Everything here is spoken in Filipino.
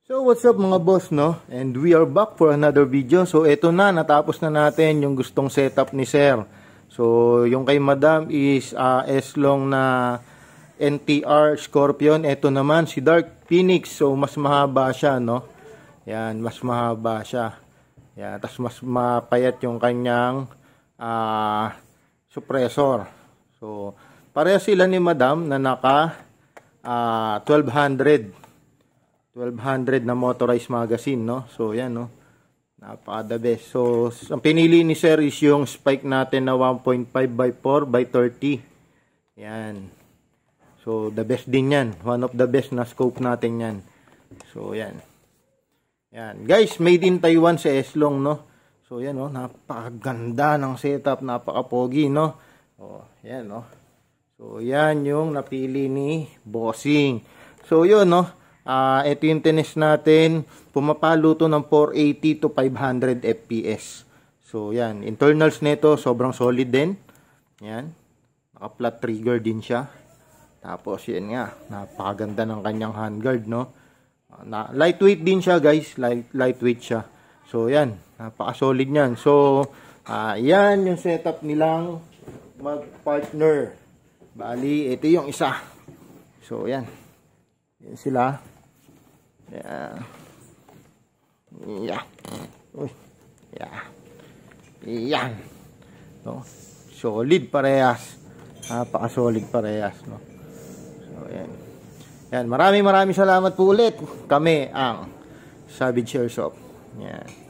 So what's up mga boss, no? And we are back for another video. So eto na, natapos na natin yung gustong setup ni Sir. So yung kay Madam is S-Long na NTR Scorpion. Eto naman si Dark Phoenix. So mas mahaba siya, no? Yan, mas mahaba siya. Yan, tapos mas mapayat yung kanyang suppressor. So pareha sila ni Madam na naka 1200 na motorized magazine, no? So yan, no, napaka the best. So ang pinili ni Sir is yung spike natin na 1.5x4x30. Yan, so the best din yan, one of the best na scope natin yan. So yan, yan guys, made in Taiwan sa S-Long, no? So yan, no, napakaganda ng setup, napaka-pogi, no? Oh, yan, no. So yan yung napili ni Bossing. So yun, no, ito yung tennis natin, pumapalo to ng 480 to 500 fps. So yan, internals nito sobrang solid din. Yan, naka flat trigger din siya. Tapos yan nga, napakaganda ng kanyang handguard, no. Lightweight din siya guys, lightweight siya. So yan, napaka solid niyan. So yan yung setup nilang mag-partner. Bali, ito yung isa. So yan, yan sila. Yeah. Yeah. Uy. Yeah. Yan. No. Solid parehas. Napaka-solid parehas, no. So yan. Yan, maraming salamat po ulit. Kami ang Savage Airsoft. Yan.